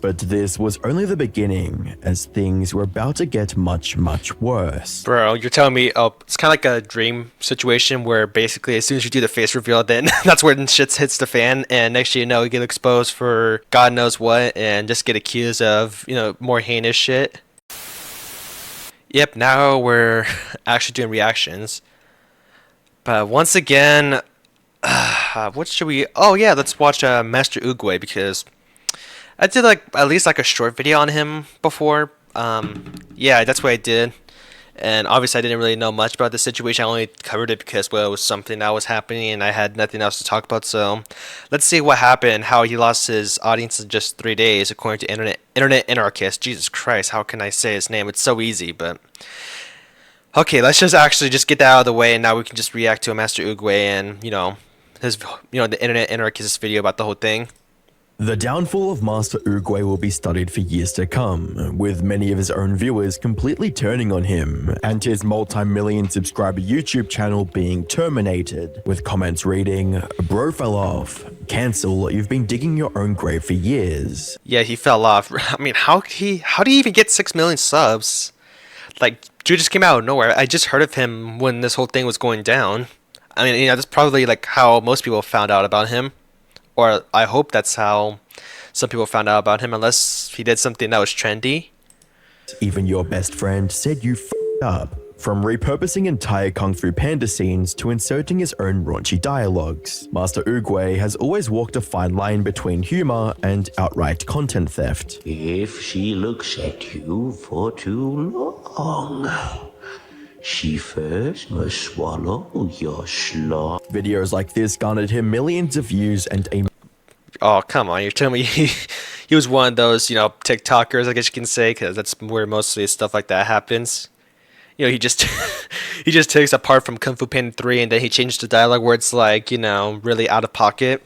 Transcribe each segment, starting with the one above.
But this was only the beginning, as things were about to get much worse. Bro, you're telling me, oh, it's kind of like a dream situation where basically as soon as you do the face reveal, then that's when shit hits the fan, and next thing you know, you get exposed for God knows what, and just get accused of, more heinous shit. Yep, now we're actually doing reactions. But once again, what should we... Oh yeah, let's watch MasterOogway, because I did at least a short video on him before. Yeah, that's what I did. And obviously I didn't really know much about the situation. I only covered it because, well, it was something that was happening and I had nothing else to talk about. So let's see what happened, how he lost his audience in just 3 days, according to Internet Anarchist. Jesus Christ, how can I say his name? It's so easy, but... Okay, let's just actually just get that out of the way, and now we can just react to a MasterOogway and, the Internet Anarchist video about the whole thing. The downfall of MasterOogway will be studied for years to come, with many of his own viewers completely turning on him, and his multi-million subscriber YouTube channel being terminated, with comments reading, "Bro fell off, cancel, you've been digging your own grave for years." Yeah, he fell off. I mean, how did he even get 6 million subs? Dude just came out of nowhere. I just heard of him when this whole thing was going down. I mean, that's probably how most people found out about him. Or I hope that's how some people found out about him, unless he did something that was trendy. Even your best friend said you f***ed up. From repurposing entire Kung Fu Panda scenes to inserting his own raunchy dialogues, MasterOogway has always walked a fine line between humor and outright content theft. If she looks at you for too long, she first must swallow your slop. Videos like this garnered him millions of views and a... Oh, come on, you're telling me he was one of those, TikTokers, I guess you can say, because that's where mostly stuff like that happens. He just he just takes a part from Kung Fu Panda 3 and then he changed the dialogue where it's really out of pocket.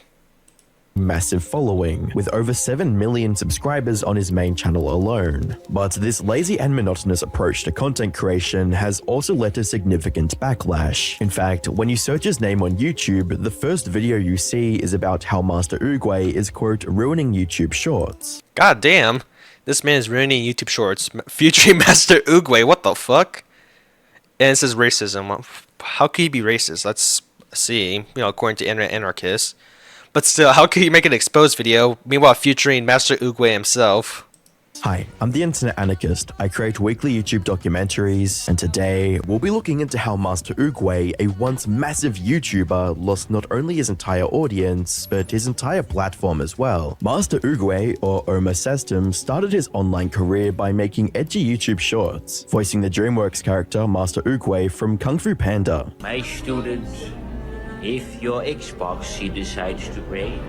Massive following, with over 7 million subscribers on his main channel alone. But this lazy and monotonous approach to content creation has also led to significant backlash. In fact, when you search his name on YouTube, the first video you see is about how MasterOogway is, quote, ruining YouTube Shorts. God damn, this man is ruining YouTube Shorts, featuring MasterOogway, what the fuck? And it says racism. How could he be racist? Let's see, according to Internet Anarchist. But still, how could he make an exposed video, meanwhile featuring MasterOogway himself? Hi, I'm the Internet Anarchist. I create weekly YouTube documentaries, and today we'll be looking into how MasterOogway, a once massive YouTuber, lost not only his entire audience, but his entire platform as well. MasterOogway, or Oma System, started his online career by making edgy YouTube shorts, voicing the DreamWorks character MasterOogway from Kung Fu Panda. My student, if your Xbox she decides to break,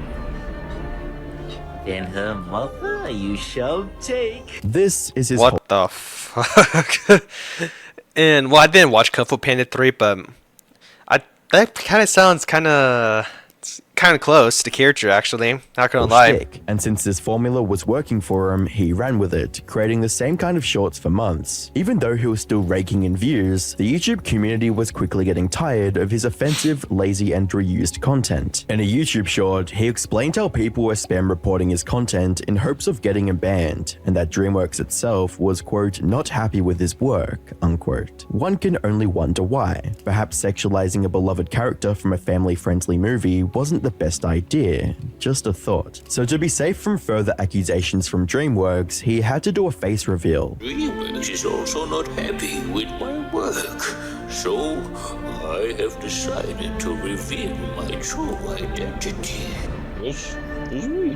then her mother you shall take. This is his... What the fuck? And, well, I didn't watch Kung Fu Panda 3, but that kind of sounds kind of close to character, actually. Not gonna lie. And since this formula was working for him, he ran with it, creating the same kind of shorts for months. Even though he was still raking in views, the YouTube community was quickly getting tired of his offensive, lazy, and reused content. In a YouTube short, he explained how people were spam reporting his content in hopes of getting him banned, and that DreamWorks itself was, quote, not happy with his work, unquote. One can only wonder why. Perhaps sexualizing a beloved character from a family-friendly movie wasn't the best idea, just a thought. So to be safe from further accusations from DreamWorks, he had to do a face reveal. DreamWorks is also not happy with my work, so I have decided to reveal my true identity. This is me.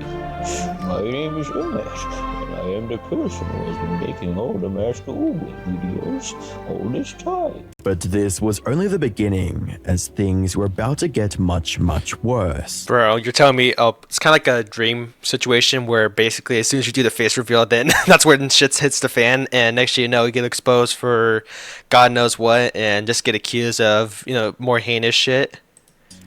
My name is Umesh, and I am the person who has been making all the MasterOogway videos all this time. But this was only the beginning, as things were about to get much worse. Bro, you're telling me, oh, it's kind of like a dream situation where basically as soon as you do the face reveal, then that's when shit hits the fan, and next thing you know, you get exposed for God knows what, and just get accused of, more heinous shit.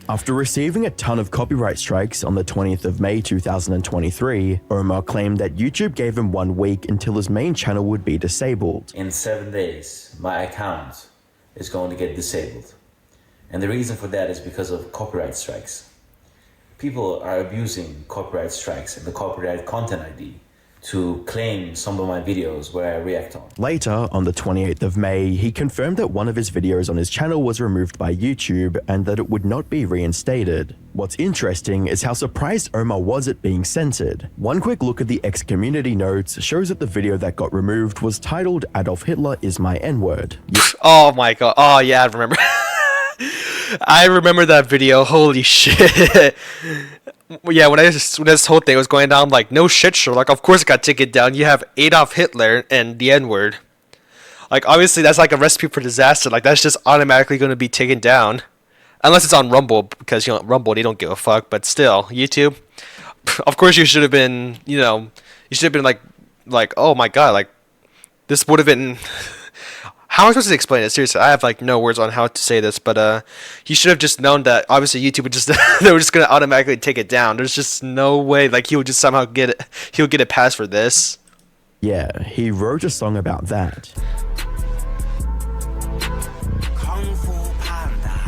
After receiving a ton of copyright strikes on the 20th of May 2023, Omar claimed that YouTube gave him 1 week until his main channel would be disabled. In 7 days, my account is going to get disabled. And the reason for that is because of copyright strikes. People are abusing copyright strikes and the copyright content ID to claim some of my videos where I react on. Later, on the 28th of May, he confirmed that one of his videos on his channel was removed by YouTube and that it would not be reinstated. What's interesting is how surprised Omar was at being censored. One quick look at the X community notes shows that the video that got removed was titled "Adolf Hitler is my N-word." Oh my god. Oh yeah, I remember. I remember that video. Holy shit. Yeah, when this whole thing was going down, I'm like, no shit, Sherlock. Of course it got taken down. You have Adolf Hitler and the N-word. Like, obviously, that's like a recipe for disaster. Like, that's just automatically going to be taken down. Unless it's on Rumble, because, you know, Rumble, they don't give a fuck. But still, YouTube, of course you should have been, you know, you should have been like, oh my god, like, this would have been... How am I supposed to explain it? Seriously, I have like no words on how to say this, but he should have just known that obviously YouTube would just they were just gonna automatically take it down. There's just no way like he would just somehow get it. He would get a pass for this. Yeah, he wrote a song about that. Kung Fu Panda.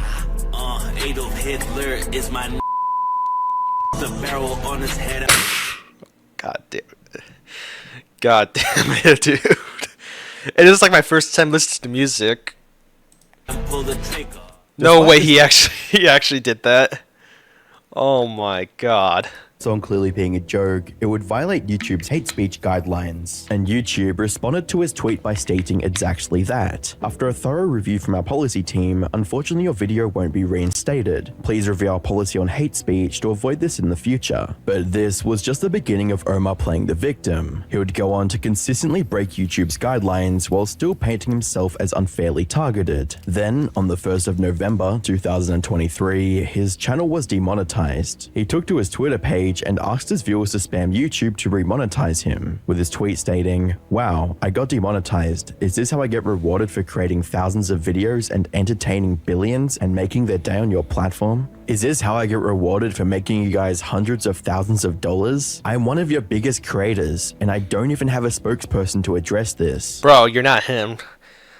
Adolf Hitler is my the barrel on his head. God damn it, dude. It is like my first time listening to music. Pull the trigger. No way he actually did that. Oh my god. Song clearly being a joke, it would violate YouTube's hate speech guidelines, and YouTube responded to his tweet by stating exactly that. After a thorough review from our policy team, unfortunately your video won't be reinstated. Please review our policy on hate speech to avoid this in the future. But this was just the beginning of Omar playing the victim. He would go on to consistently break YouTube's guidelines while still painting himself as unfairly targeted. Then, on the 1st of November 2023, his channel was demonetized. He took to his Twitter page and asked his viewers to spam YouTube to remonetize him, with his tweet stating, "Wow, I got demonetized. Is this how I get rewarded for creating thousands of videos and entertaining billions and making their day on your platform? Is this how I get rewarded for making you guys hundreds of thousands of dollars? I'm one of your biggest creators, and I don't even have a spokesperson to address this." Bro, you're not him.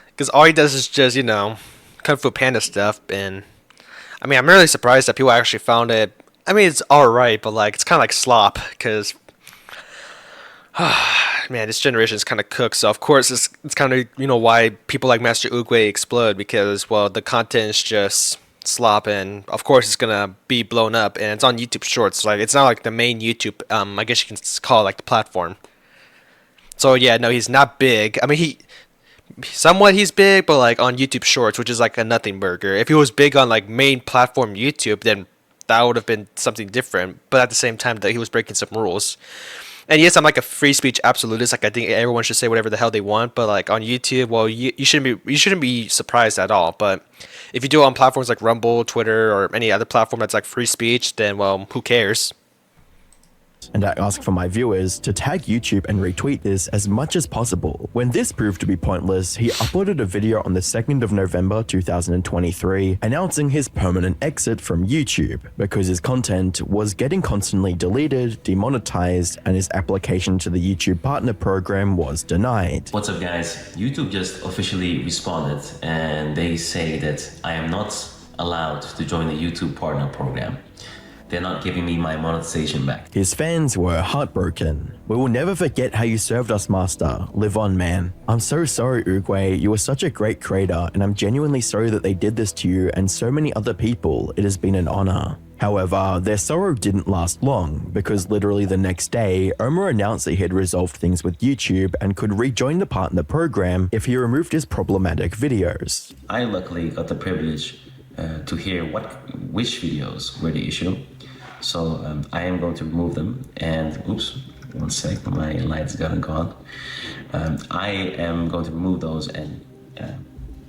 Because all he does is just, you know, Kung Fu Panda stuff, and I mean, I'm really surprised that people actually found it. I mean, it's alright, but like, it's kind of like slop, because, man, this generation is kind of cooked, so of course, it's kind of, you know, why people like MasterOogway explode, because, well, the content is just slop, and of course, it's gonna be blown up, and it's on YouTube Shorts, like, it's not like the main YouTube, I guess you can call it like the platform. So, yeah, no, he's not big. I mean, somewhat he's big, but like on YouTube Shorts, which is like a nothing burger. If he was big on like main platform YouTube, then that would have been something different, but at the same time that he was breaking some rules. And yes, I'm like a free speech absolutist, like I think everyone should say whatever the hell they want, but like on YouTube, well, you shouldn't be surprised at all. But if you do it on platforms like Rumble, Twitter, or any other platform that's like free speech, then well, who cares? And I ask for my viewers to tag YouTube and retweet this as much as possible. When this proved to be pointless, he uploaded a video on the 2nd of November 2023 announcing his permanent exit from YouTube because his content was getting constantly deleted, demonetized, and his application to the YouTube Partner Program was denied. What's up guys, YouTube just officially responded and they say that I am not allowed to join the YouTube Partner Program. They're not giving me my monetization back. His fans were heartbroken. "We will never forget how you served us, Master. Live on, man. I'm so sorry, Oogway. You were such a great creator, and I'm genuinely sorry that they did this to you and so many other people. It has been an honor." However, their sorrow didn't last long, because literally the next day, Omar announced that he had resolved things with YouTube and could rejoin the partner program if he removed his problematic videos. I luckily got the privilege to hear which videos were the issue. So I am going to remove them, and oops, one sec, my lights got gone. I am going to remove those, and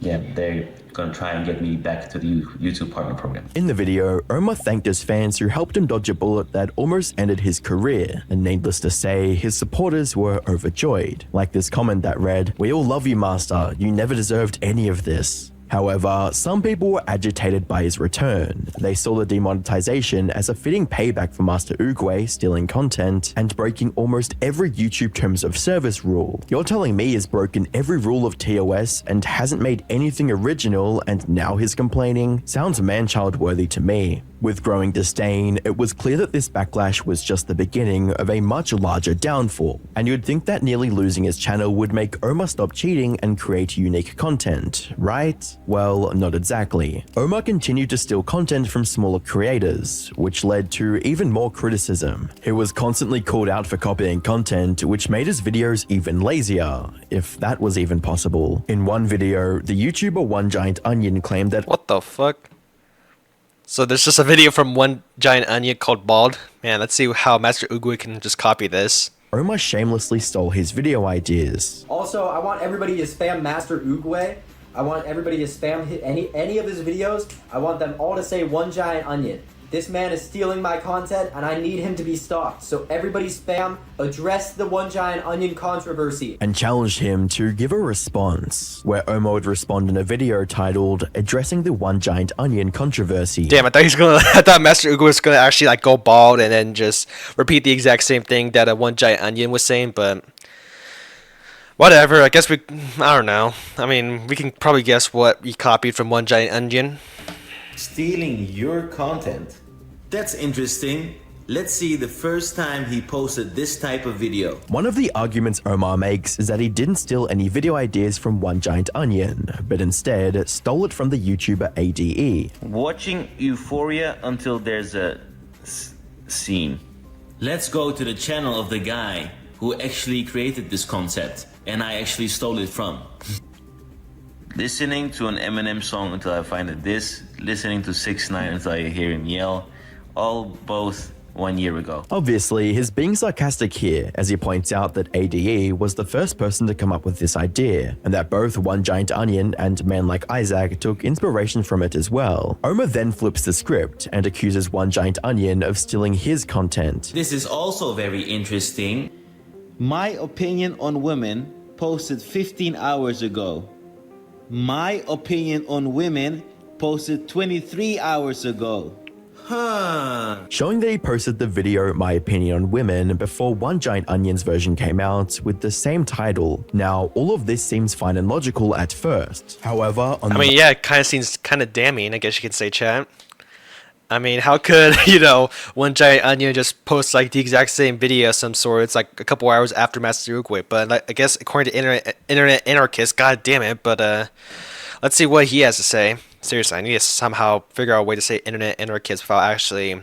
yeah, they're gonna try and get me back to the YouTube Partner Program. In the video, Omar thanked his fans who helped him dodge a bullet that almost ended his career, and needless to say, his supporters were overjoyed. Like this comment that read, "We all love you, Master. You never deserved any of this." However, some people were agitated by his return. They saw the demonetization as a fitting payback for MasterOogway stealing content and breaking almost every YouTube Terms of Service rule. You're telling me he's broken every rule of TOS and hasn't made anything original and now he's complaining? Sounds man-child worthy to me. With growing disdain, it was clear that this backlash was just the beginning of a much larger downfall, and you'd think that nearly losing his channel would make Omar stop cheating and create unique content, right? Well, not exactly. Omar continued to steal content from smaller creators, which led to even more criticism. He was constantly called out for copying content, which made his videos even lazier, if that was even possible. In one video, the YouTuber One Giant Onion claimed that What the fuck? So there's just a video from One Giant Onion called Bald. Man, let's see how MasterOogway can just copy this. Omar shamelessly stole his video ideas. Also, I want everybody to spam MasterOogway. I want everybody to spam any of his videos. I want them all to say One Giant Onion. This man is stealing my content and I need him to be stopped. So everybody spam, address the One Giant Onion controversy. And challenged him to give a response, where Omar would respond in a video titled Addressing the One Giant Onion Controversy. Damn, I thought MasterOogway was gonna actually like go bald and then just repeat the exact same thing that a One Giant Onion was saying, but whatever. I guess I don't know. I mean, we can probably guess what he copied from One Giant Onion. Stealing your content. That's interesting. Let's see the first time he posted this type of video. One of the arguments Omar makes is that he didn't steal any video ideas from One Giant Onion, but instead stole it from the YouTuber ADE. Watching Euphoria until there's a scene. Let's go to the channel of the guy who actually created this concept and I actually stole it from. Listening to an Eminem song until I find a diss. Listening to 6ix9ine until I hear him yell. All both 1 year ago. Obviously, he's being sarcastic here, as he points out that ADE was the first person to come up with this idea, and that both One Giant Onion and Men Like Isaac took inspiration from it as well. Omar then flips the script and accuses One Giant Onion of stealing his content. This is also very interesting. My opinion on women posted 15 hours ago. My opinion on women posted 23 hours ago. Showing that he posted the video My Opinion on Women before One Giant Onion's version came out with the same title. Now, all of this seems fine and logical at first. However, yeah, it kind of seems kind of damning, I guess you could say, chat. I mean, how could, One Giant Onion just post like the exact same video of some sort? It's like a couple hours after MasterOogway, but I guess according to internet anarchist, god damn it, but let's see what he has to say. Seriously, I need to somehow figure out a way to say internet anarchist without actually,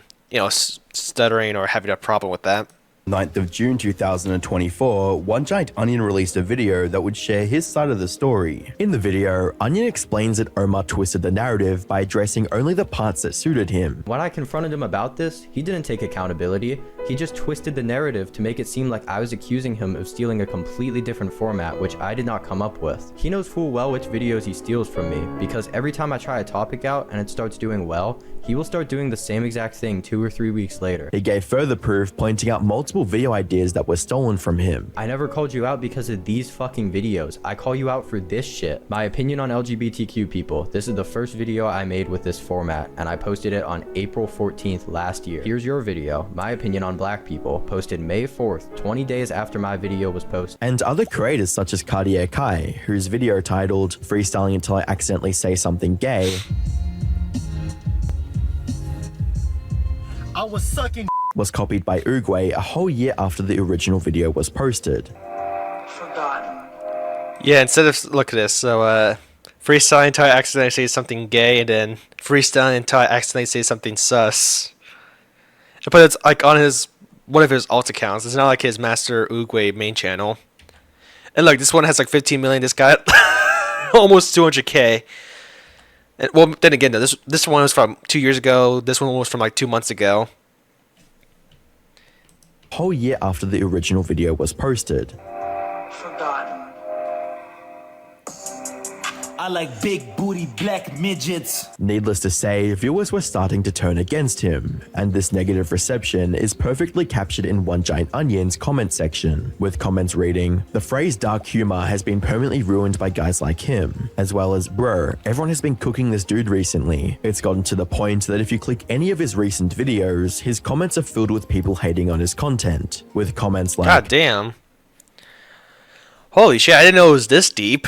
stuttering or having a problem with that. 9th of June 2024, One Giant Onion released a video that would share his side of the story. In the video, Onion explains that Omar twisted the narrative by addressing only the parts that suited him. When I confronted him about this, he didn't take accountability. He just twisted the narrative to make it seem like I was accusing him of stealing a completely different format, which I did not come up with. He knows full well which videos he steals from me, because every time I try a topic out and it starts doing well, he will start doing the same exact thing 2 or 3 weeks later. He gave further proof, pointing out multiple video ideas that were stolen from him. I never called you out because of these fucking videos. I call you out for this shit. My opinion on LGBTQ people. This is the first video I made with this format, and I posted it on April 14th last year. Here's your video, my opinion on black people, posted May 4th, 20 days after my video was posted. And other creators such as Cartier Kai, whose video titled Freestyling Until I Accidentally Say Something Gay was copied by Oogway a whole year after the original video was posted. Yeah, instead of, look at this, so freestyle until I accidentally say something gay, and then freestyle until I accidentally say something sus. But it's like on one of his alt accounts. It's not like his MasterOogway main channel. And look, this one has like 15 million. This guy almost 200K. And, well, then again, though, this one was from 2 years ago. This one was from like 2 months ago. Whole year after the original video was posted. I like big booty black midgets. Needless to say, viewers were starting to turn against him, and this negative reception is perfectly captured in One Giant Onion's comment section, with comments reading, "The phrase dark humor has been permanently ruined by guys like him," as well as, "Bro, everyone has been cooking this dude recently. It's gotten to the point that if you click any of his recent videos, his comments are filled with people hating on his content, with comments like, God damn. Holy shit, I didn't know it was this deep.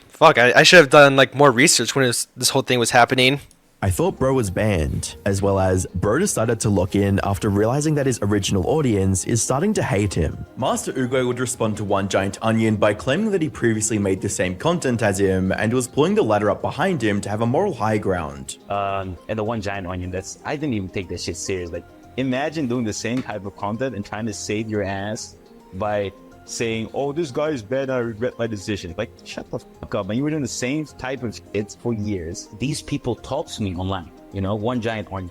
Fuck, I should have done like more research when this whole thing was happening. I thought bro was banned," as well as, "Bro decided to lock in after realizing that his original audience is starting to hate him." MasterOogway would respond to One Giant Onion by claiming that he previously made the same content as him and was pulling the ladder up behind him to have a moral high ground. And the One Giant Onion, I didn't even take that shit serious. Like, imagine doing the same type of content and trying to save your ass by saying, "Oh, this guy is bad, I regret my decision." Like, shut the fuck up, man. You were doing the same type of shit for years. These people talk to me online, you know, One Giant Onion.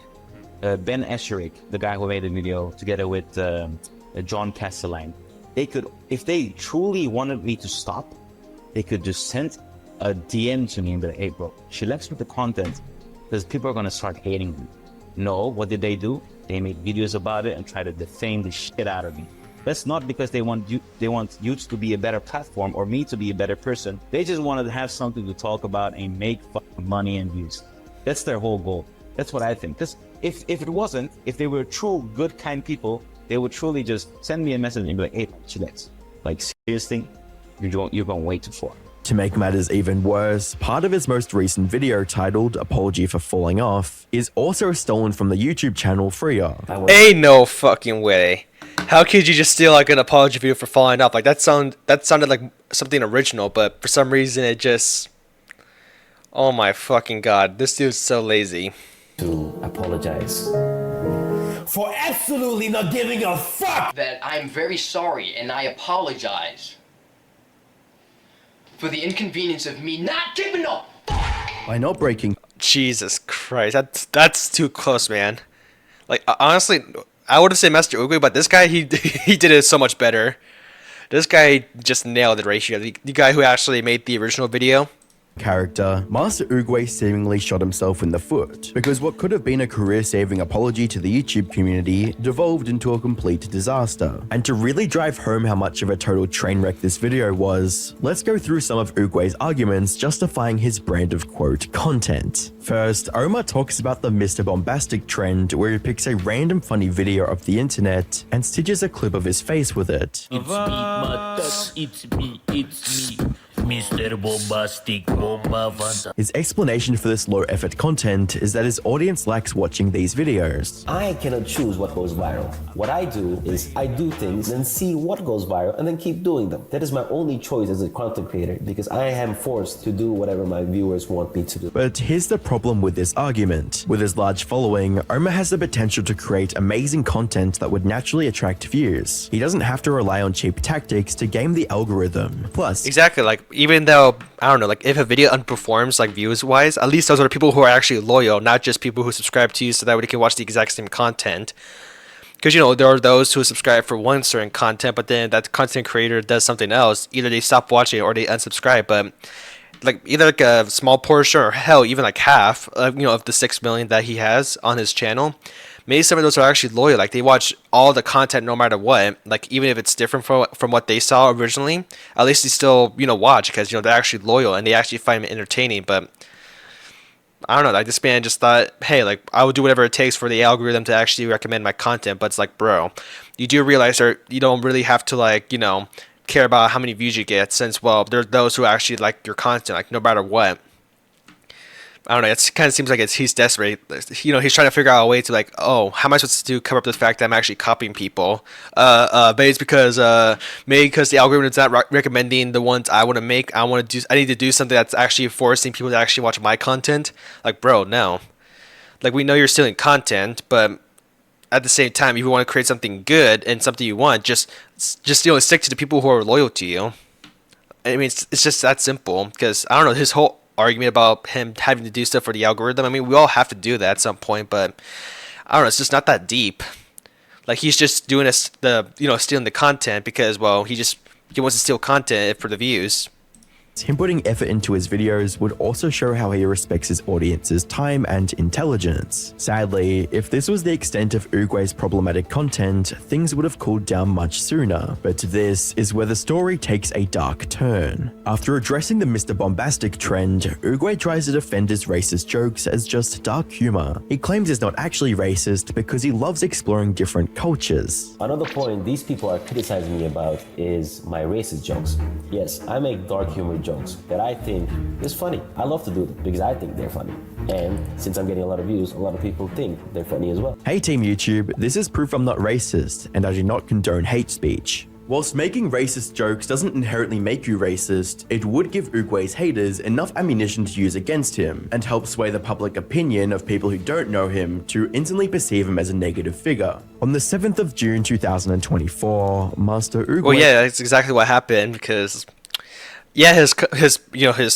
Ben Escherich, the guy who made a video together with John Castelline. They could, if they truly wanted me to stop, they could just send a DM to me and be like, "Hey, bro, chillax with the content because people are going to start hating me." No, what did they do? They made videos about it and try to defame the shit out of me. That's not because they want YouTube to be a better platform or me to be a better person. They just wanted to have something to talk about and make fucking money and views. That's their whole goal. That's what I think. Because if it wasn't, if they were true, good, kind people, they would truly just send me a message and be like, "Hey, chillax. Like, seriously, you're going way too far." To make matters even worse, part of his most recent video titled "Apology for Falling Off" is also stolen from the YouTube channel Freya. Ain't no fucking way. How could you just steal like an apology video for falling off? Like that sounded like something original, but for some reason it just... Oh my fucking god, this dude's so lazy. To apologize For absolutely not giving a fuck. That I'm very sorry and I apologize for the inconvenience of me not giving a fuck. By not breaking... Jesus Christ, that's too close, man. Like honestly, I would have said MasterOogway, but this guy, he did it so much better. This guy just nailed it right here. The guy who actually made the original video. character, MasterOogway seemingly shot himself in the foot, because what could have been a career-saving apology to the YouTube community devolved into a complete disaster. And to really drive home how much of a total train wreck this video was, let's go through some of Oogway's arguments justifying his brand of quote content. First, Omar talks about the Mr. Bombastic trend where he picks a random funny video of the internet and stitches a clip of his face with it. It's me, Matas. It's me, Mr. Bombastic Bomba Fanta. His explanation for this low-effort content is that his audience likes watching these videos. I cannot choose what goes viral. What I do is I do things and see what goes viral and then keep doing them. That is my only choice as a content creator because I am forced to do whatever my viewers want me to do. But here's the problem with this argument. With his large following, Omar has the potential to create amazing content that would naturally attract views. He doesn't have to rely on cheap tactics to game the algorithm. Plus, exactly, like even though, I don't know, like if a video underperforms like views wise, at least those are people who are actually loyal, not just people who subscribe to you so that way they can watch the exact same content. Because, you know, there are those who subscribe for one certain content, but then that content creator does something else. Either they stop watching or they unsubscribe. But like either like a small portion or hell, even like half of, you know, of the 6 million that he has on his channel, maybe some of those are actually loyal. Like they watch all the content no matter what. Like even if it's different from what they saw originally, at least they still, you know, watch because, you know, they're actually loyal and they actually find it entertaining. But I don't know, like this man just thought, hey, like I will do whatever it takes for the algorithm to actually recommend my content. But it's like, bro, you do realize that you don't really have to, like, you know, care about how many views you get, since, well, there are those who actually like your content, like no matter what. I don't know, it kind of seems like he's desperate. You know, he's trying to figure out a way to, like, oh, how am I supposed to cover up the fact that I'm actually copying people? But it's because maybe because the algorithm is not recommending the ones I want to make. I need to do something that's actually forcing people to actually watch my content. Like, bro, no. Like, we know you're stealing content, but at the same time, if you want to create something good and something you want, just you know, stick to the people who are loyal to you. I mean, it's just that simple. Because I don't know, his whole argument about him having to do stuff for the algorithm, I mean, we all have to do that at some point, but I don't know, it's just not that deep. Like, he's just doing stealing the content because, well, he wants to steal content for the views. Him putting effort into his videos would also show how he respects his audience's time and intelligence. Sadly, if this was the extent of Oogway's problematic content, things would have cooled down much sooner, but this is where the story takes a dark turn. After addressing the Mr. Bombastic trend, Oogway tries to defend his racist jokes as just dark humor. He claims he's not actually racist because he loves exploring different cultures. Another point these people are criticizing me about is my racist jokes. Yes, I make dark humor jokes that I think is funny. I love to do them because I think they're funny. And since I'm getting a lot of views, a lot of people think they're funny as well. Hey Team YouTube, this is proof I'm not racist, and I do not condone hate speech. Whilst making racist jokes doesn't inherently make you racist, it would give Oogway's haters enough ammunition to use against him, and help sway the public opinion of people who don't know him to instantly perceive him as a negative figure. On the 7th of June 2024, MasterOogway... Well, yeah, that's exactly what happened, because... yeah, his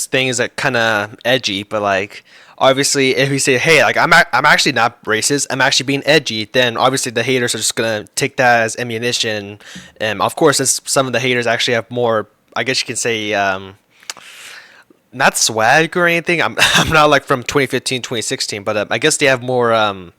thing is like kind of edgy, but like obviously if he say, hey, like I'm actually not racist, I'm actually being edgy, then obviously the haters are just gonna take that as ammunition. And of course, some of the haters actually have more, I guess you can say, not swag or anything. I'm not like from 2015, 2016, but I guess they have more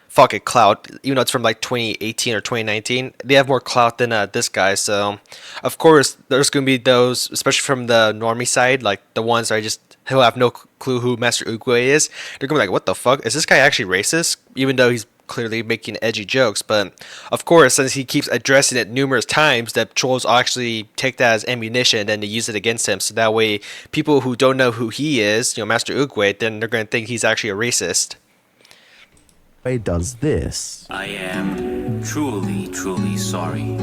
fucking clout, even though it's from like 2018 or 2019. They have more clout than this guy. So of course there's gonna be those, especially from the normie side, like the ones that are just who have no clue who MasterOogway is. They're gonna be like, what the fuck, is this guy actually racist, even though he's clearly making edgy jokes? But of course, since he keeps addressing it numerous times, that trolls actually take that as ammunition and then they use it against him. So that way people who don't know who he is, MasterOogway, then they're gonna think he's actually a racist. Does this. I am truly, truly sorry.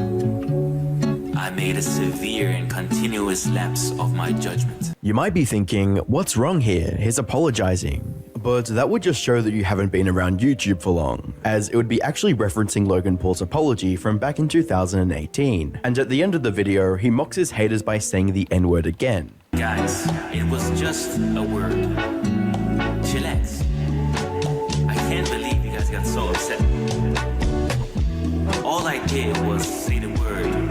I made a severe and continuous lapse of my judgment. You might be thinking, what's wrong here? He's apologizing. But that would just show that you haven't been around YouTube for long, as it would be actually referencing Logan Paul's apology from back in 2018. And at the end of the video, he mocks his haters by saying the N-word again. Guys, it was just a word. Chillax. I can't believe you guys got so upset. All I did was say the word.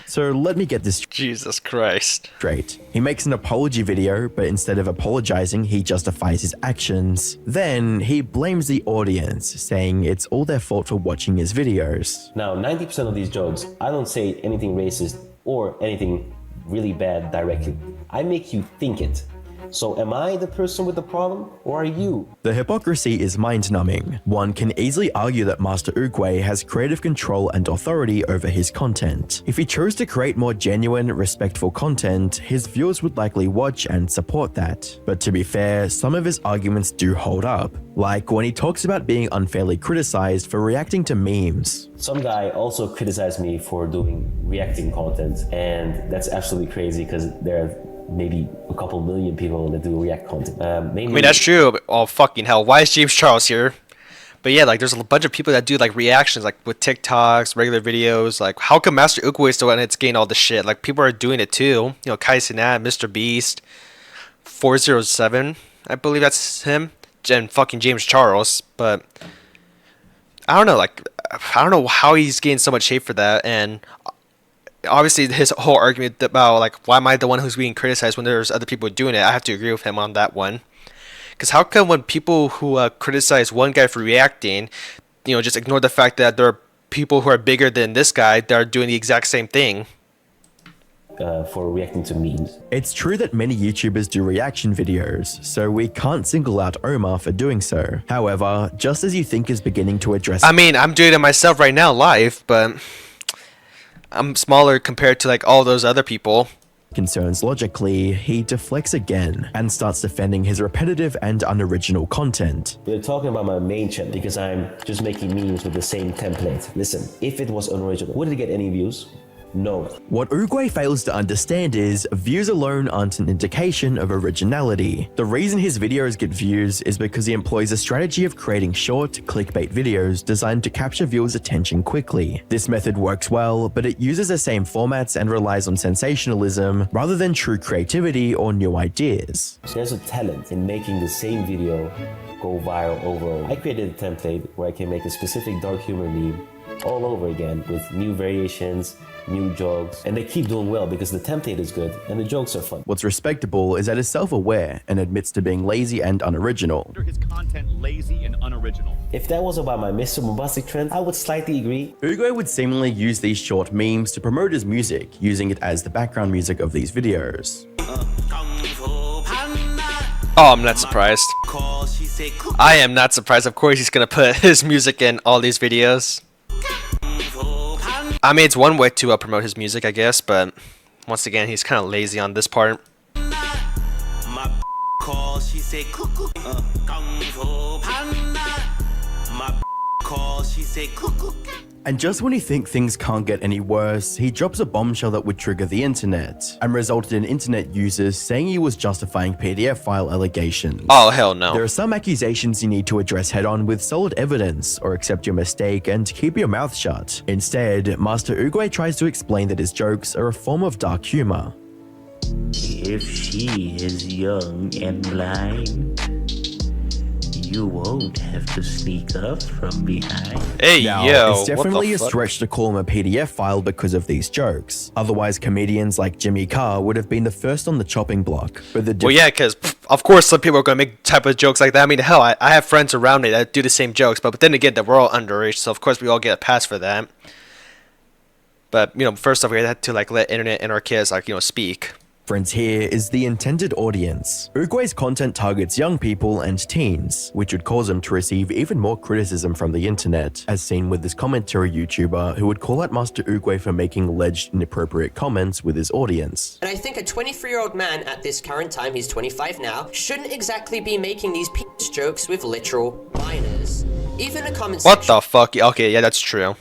So let me get this Jesus Christ straight. He makes an apology video, but instead of apologizing, he justifies his actions. Then he blames the audience, saying it's all their fault for watching his videos. Now, 90% of these jokes, I don't say anything racist or anything really bad directly. I make you think it. So am I the person with the problem, or are you? The hypocrisy is mind-numbing. One can easily argue that MasterOogway has creative control and authority over his content. If he chose to create more genuine, respectful content, his viewers would likely watch and support that. But to be fair, some of his arguments do hold up. Like when he talks about being unfairly criticized for reacting to memes. Some guy also criticized me for doing reacting content, and that's absolutely crazy because there are maybe a couple million people that do react content. I mean, that's true. But, oh, fucking hell. Why is James Charles here? But yeah, like, there's a bunch of people that do, like, reactions, like, with TikToks, regular videos. Like, how come MasterOogway is the one that's getting all this shit? Like, people are doing it, too. Kai Cenat, Mr. Beast, 407, I believe that's him, and fucking James Charles. But I don't know, like, I don't know how he's getting so much hate for that. And obviously his whole argument about like, why am I the one who's being criticized when there's other people doing it, I have to agree with him on that one. Because how come when people who criticize one guy for reacting, just ignore the fact that there are people who are bigger than this guy that are doing the exact same thing? For reacting to memes. It's true that many YouTubers do reaction videos, so we can't single out Omar for doing so. However, just as you think is beginning to address... I mean, I'm doing it myself right now live, but I'm smaller compared to like all those other people. Concerns logically, he deflects again and starts defending his repetitive and unoriginal content. They're talking about my main channel because I'm just making memes with the same template. Listen, if it was unoriginal, would it get any views? No. What Oogway fails to understand is views alone aren't an indication of originality. The reason his videos get views is because he employs a strategy of creating short, clickbait videos designed to capture viewers' attention quickly. This method works well, but it uses the same formats and relies on sensationalism rather than true creativity or new ideas. There's a talent in making the same video go viral overall. I created a template where I can make a specific dark humor meme all over again with new variations, new jokes, and they keep doing well because the template is good and the jokes are fun. What's respectable is that he's self-aware and admits to being lazy and unoriginal. His content lazy and unoriginal. If that was about my Mr. Bombastic trend, I would slightly agree. Oogway would seemingly use these short memes to promote his music, using it as the background music of these videos. Oh, I'm not surprised. I am not surprised. Of course he's gonna put his music in all these videos. I mean, it's one way to promote his music, I guess, but once again, he's kind of lazy on this part. And just when you think things can't get any worse, he drops a bombshell that would trigger the internet, and resulted in internet users saying he was justifying PDF file allegations. Oh, hell no. There are some accusations you need to address head-on with solid evidence, or accept your mistake and keep your mouth shut. Instead, MasterOogway tries to explain that his jokes are a form of dark humor. If she is young and blind, you won't have to sneak up from behind. Hey, now, yo, it's definitely what a the fuck? stretch to call him a PDF file because of these jokes. Otherwise, comedians like Jimmy Carr would have been the first on the chopping block. But the Well, yeah, because of course some people are going to make type of jokes like that. I mean, hell, I have friends around me that do the same jokes, but then again, we're all underage, so of course we all get a pass for that. But, you know, first off, we had to, like, let internet and our kids, like, you know, speak. difference here is the intended audience. Oogway's content targets young people and teens, which would cause him to receive even more criticism from the internet, as seen with this commentary YouTuber who would call out MasterOogway for making alleged inappropriate comments with his audience. And I think a 23-year-old man at this current time, he's 25 now, shouldn't exactly be making these penis jokes with literal minors. Even a comment What the fuck? Okay, yeah, that's true.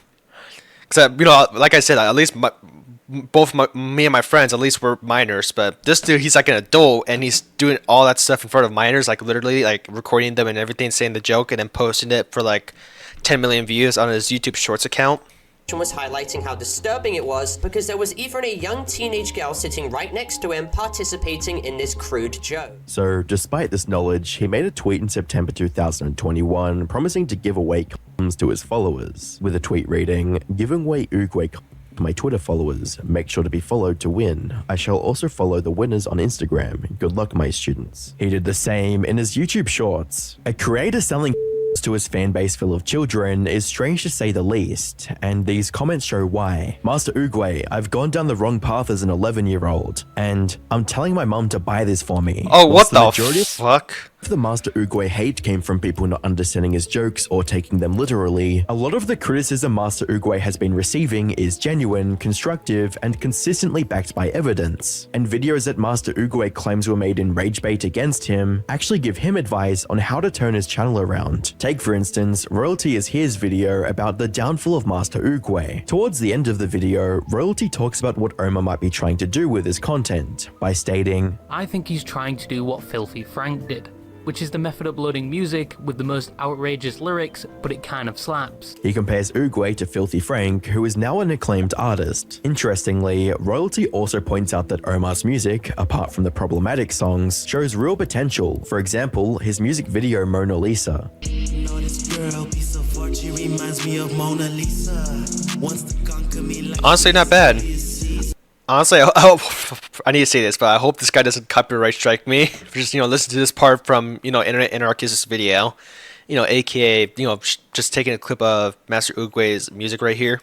Cause you know, like I said, at least me and my friends, at least we're minors. But this dude, he's like an adult, and he's doing all that stuff in front of minors, like literally, like recording them and everything, saying the joke, and then posting it for like 10 million views on his YouTube Shorts account. Was highlighting how disturbing it was because there was even a young teenage girl sitting right next to him participating in this crude joke. So, despite this knowledge, he made a tweet in September 2021 promising to give away condoms to his followers, with a tweet reading, "Giving away Oogway condoms to my Twitter followers. Make sure to be followed to win. I shall also follow the winners on Instagram. Good luck, my students." He did the same in his YouTube Shorts. A creator selling to his fan base full of children is strange to say the least, and these comments show why. MasterOogway, I've gone down the wrong path as an 11-year-old, and I'm telling my mum to buy this for me. Oh, what the fuck? If the MasterOogway hate came from people not understanding his jokes or taking them literally, a lot of the criticism MasterOogway has been receiving is genuine, constructive, and consistently backed by evidence. And videos that MasterOogway claims were made in rage bait against him actually give him advice on how to turn his channel around. Take for instance, Royalty is his video about the downfall of MasterOogway. Towards the end of the video, Royalty talks about what Omar might be trying to do with his content, by stating, I think he's trying to do what Filthy Frank did, which is the method uploading music with the most outrageous lyrics, but it kind of slaps. He compares Oogway to Filthy Frank, who is now an acclaimed artist. Interestingly, Royalty also points out that Omar's music, apart from the problematic songs, shows real potential. For example, his music video Mona Lisa. Honestly, not bad. Honestly, I need to say this, but I hope this guy doesn't copyright strike me for just, you know, listen to this part from, you know, Internet Anarchist's video, you know, aka, you know, just taking a clip of MasterOogway's music right here.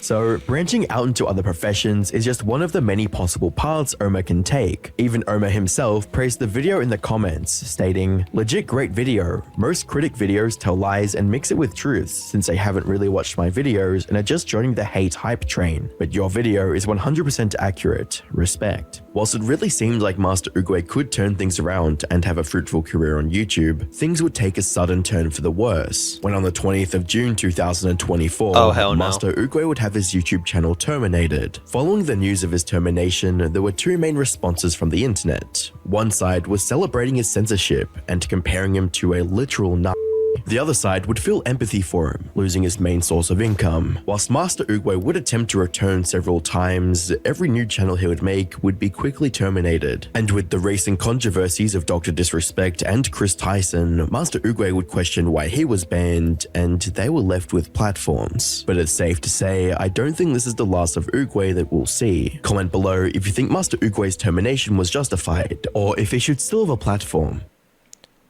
So, branching out into other professions is just one of the many possible paths Omar can take. Even Omar himself praised the video in the comments, stating, "Legit great video. Most critic videos tell lies and mix it with truths, since they haven't really watched my videos and are just joining the hate hype train. But your video is 100% accurate. Respect." Whilst it really seemed like MasterOogway could turn things around and have a fruitful career on YouTube, things would take a sudden turn for the worse, when on the 20th of June 2024, oh, hell no. MasterOogway would have his YouTube channel terminated. Following the news of his termination, there were two main responses from the internet. One side was celebrating his censorship and comparing him to a literal nut, way. The other side would feel empathy for him, losing his main source of income. Whilst MasterOogway would attempt to return several times, every new channel he would make would be quickly terminated. And with the recent controversies of Dr. Disrespect and Chris Tyson, MasterOogway would question why he was banned, and they were left with platforms. But it's safe to say, I don't think this is the last of Oogway that we'll see. Comment below if you think MasterOogway's termination was justified, or if he should still have a platform.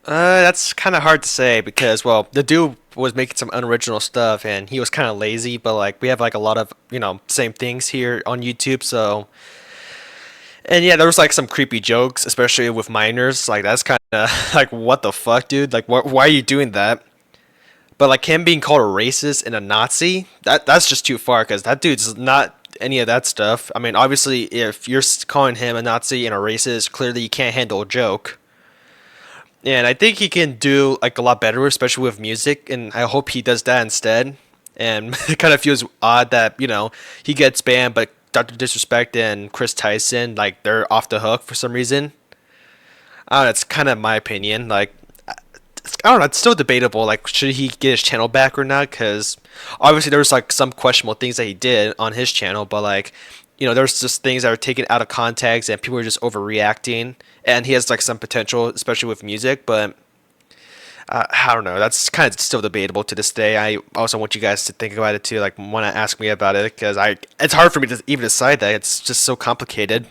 That's kind of hard to say because, well, the dude was making some unoriginal stuff and he was kind of lazy, but like we have like a lot of, same things here on YouTube, so. And yeah, there was like some creepy jokes, especially with minors. Like that's kind of like, what the fuck, dude? Like, why are you doing that? But like him being called a racist and a Nazi, that's just too far because that dude's not any of that stuff. I mean, obviously, if you're calling him a Nazi and a racist, clearly you can't handle a joke. And I think he can do like a lot better, especially with music, and I hope he does that instead. And it kind of feels odd that, he gets banned, but Dr. Disrespect and Chris Tyson, like, they're off the hook for some reason. I don't know, it's kind of my opinion. Like, I don't know, it's still debatable. Like, should he get his channel back or not? Because obviously there was like some questionable things that he did on his channel, but like, there's just things that are taken out of context and people are just overreacting. And he has like some potential, especially with music, but I don't know. That's kind of still debatable to this day. I also want you guys to think about it too. Like, want to ask me about it because it's hard for me to even decide that. It's just so complicated.